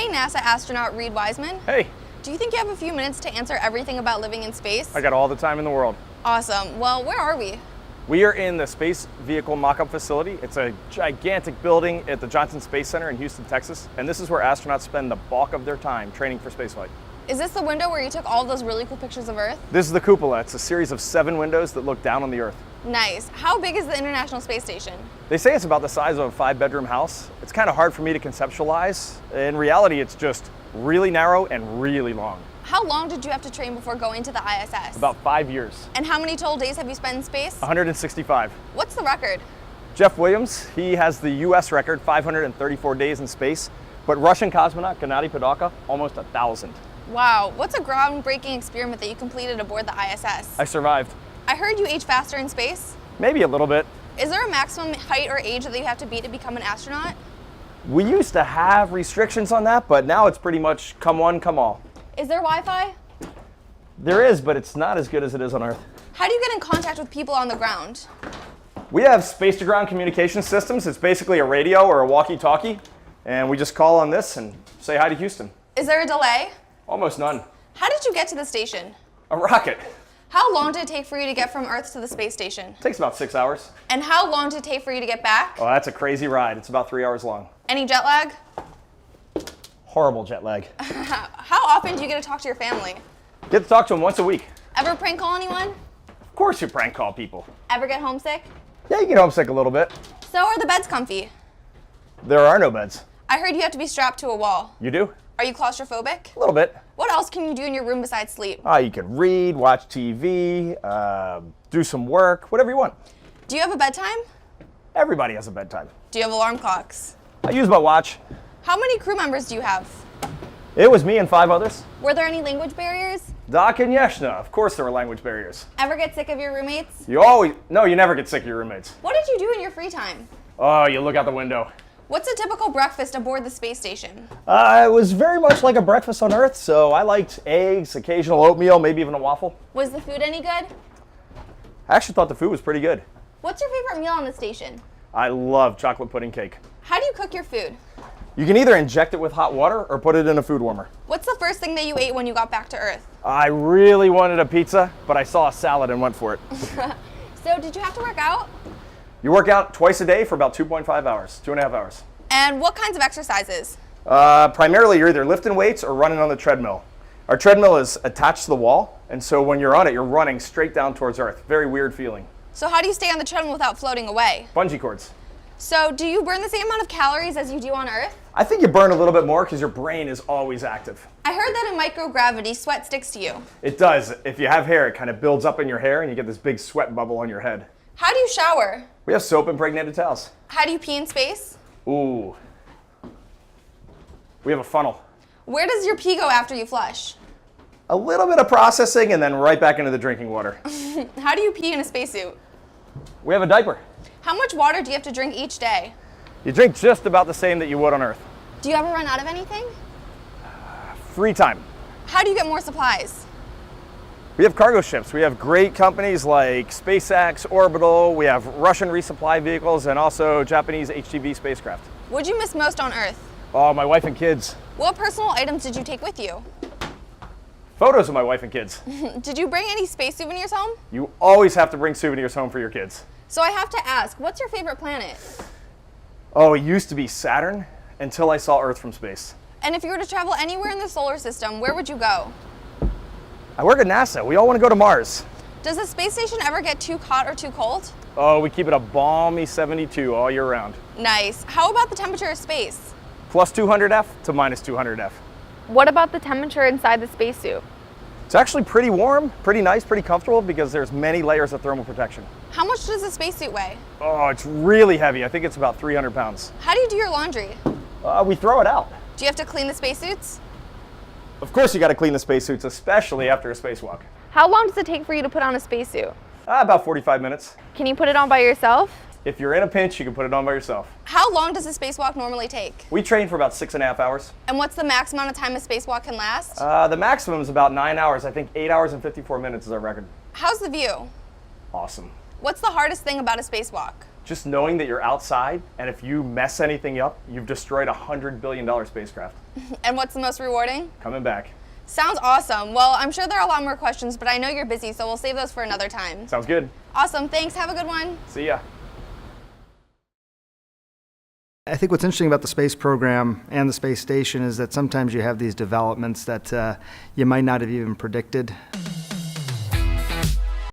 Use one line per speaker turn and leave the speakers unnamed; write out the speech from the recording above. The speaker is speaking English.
Hey NASA astronaut Reed Wiseman.
Hey.
Do you think you have a few minutes to answer everything about living in space?
I got all the time in the world.
Awesome. Well, where are we?
We are in the Space Vehicle Mock-Up Facility. It's a gigantic building at the Johnson Space Center in Houston, Texas. And this is where astronauts spend the bulk of their time training for spaceflight.
Is this the window where you took all those really cool pictures of Earth?
This is the cupola. It's a series of 7 windows that look down on the Earth.
Nice. How big is the International Space Station?
They say it's about the size of a 5-bedroom house. It's kind of hard for me to conceptualize. In reality, it's just really narrow and really long.
How long did you have to train before going to the ISS?
About 5 years.
And how many total days have you spent in space?
165.
What's the record?
Jeff Williams, he has the US record, 534 days in space, but Russian cosmonaut Gennady Padalka, almost 1,000.
Wow, what's a groundbreaking experiment that you completed aboard the ISS?
I survived.
I heard you age faster in space.
Maybe a little bit.
Is there a maximum height or age that you have to be to become an astronaut?
We used to have restrictions on that, but now it's pretty much come one, come all.
Is there Wi-Fi?
There is, but it's not as good as it is on Earth.
How do you get in contact with people on the ground?
We have space-to-ground communication systems. It's basically a radio or a walkie-talkie, and we just call on this and say hi to Houston.
Is there a delay?
Almost none.
How did you get to the station?
A rocket.
How long did it take for you to get from Earth to the space station?
Takes about 6 hours.
And how long did it take for you to get back?
Oh, that's a crazy ride. It's about 3 hours long.
Any jet lag?
Horrible jet lag.
How often do you get to talk to your family?
Get to talk to them once a week.
Ever prank call anyone?
Of course you prank call people.
Ever get homesick?
Yeah, you get homesick a little bit.
So are the beds comfy?
There are no beds.
I heard you have to be strapped to a wall.
You do?
Are you claustrophobic?
A little bit.
What else can you do in your room besides sleep?
You can read, watch TV, do some work, whatever you want.
Do you have a bedtime?
Everybody has a bedtime.
Do you have alarm clocks?
I use my watch.
How many crew members do you have?
It was me and 5 others.
Were there any language barriers?
Dak and Yeshna. Of course there were language barriers.
Ever get sick of your roommates?
No, you never get sick of your roommates.
What did you do in your free time?
Oh, you look out the window.
What's a typical breakfast aboard the space station?
It was very much like a breakfast on Earth, so I liked eggs, occasional oatmeal, maybe even a waffle.
Was the food any good?
I actually thought the food was pretty good.
What's your favorite meal on the station?
I love chocolate pudding cake.
How do you cook your food?
You can either inject it with hot water or put it in a food warmer.
What's the first thing that you ate when you got back to Earth?
I really wanted a pizza, but I saw a salad and went for it.
So did you have to work out?
You work out twice a day for about 2.5 hours, 2.5 hours.
And what kinds of exercises?
Primarily, you're either lifting weights or running on the treadmill. Our treadmill is attached to the wall, and so when you're on it, you're running straight down towards Earth. Very weird feeling.
So how do you stay on the treadmill without floating away?
Bungee cords.
So do you burn the same amount of calories as you do on Earth?
I think you burn a little bit more because your brain is always active.
I heard that in microgravity, sweat sticks to you.
It does. If you have hair, it kind of builds up in your hair and you get this big sweat bubble on your head.
How do you shower?
We have soap impregnated towels.
How do you pee in space?
Ooh. We have a funnel.
Where does your pee go after you flush?
A little bit of processing and then right back into the drinking water.
How do you pee in a spacesuit?
We have a diaper.
How much water do you have to drink each day?
You drink just about the same that you would on Earth.
Do you ever run out of anything?
Free time.
How do you get more supplies?
We have cargo ships. We have great companies like SpaceX, Orbital. We have Russian resupply vehicles and also Japanese HTV spacecraft.
What'd you miss most on Earth?
Oh, my wife and kids.
What personal items did you take with you?
Photos of my wife and kids.
Did you bring any space souvenirs home?
You always have to bring souvenirs home for your kids.
So I have to ask, what's your favorite planet?
Oh, it used to be Saturn until I saw Earth from space.
And if you were to travel anywhere in the solar system, where would you go?
I work at NASA. We all want to go to Mars.
Does the space station ever get too hot or too cold?
Oh, we keep it a balmy 72 all year round.
Nice. How about the temperature of space?
Plus 200 F to minus 200 F.
What about the temperature inside the spacesuit?
It's actually pretty warm, pretty nice, pretty comfortable because there's many layers of thermal protection.
How much does a spacesuit weigh?
Oh, it's really heavy. I think it's about 300 pounds.
How do you do your laundry?
We throw it out.
Do you have to clean the spacesuits?
Of course you got to clean the spacesuits, especially after a spacewalk.
How long does it take for you to put on a spacesuit?
About 45 minutes.
Can you put it on by yourself?
If you're in a pinch, you can put it on by yourself.
How long does a spacewalk normally take?
We train for about 6.5 hours.
And what's the max amount of time a spacewalk can last?
The maximum is about 9 hours. I think 8 hours and 54 minutes is our record.
How's the view?
Awesome.
What's the hardest thing about a spacewalk?
Just knowing that you're outside, and if you mess anything up, you've destroyed a $100 billion spacecraft.
And what's the most rewarding?
Coming back.
Sounds awesome. Well, I'm sure there are a lot more questions, but I know you're busy, so we'll save those for another time.
Sounds good.
Awesome. Thanks. Have a good one.
See ya.
I think what's interesting about the space program and the space station is that sometimes you have these developments that you might not have even predicted.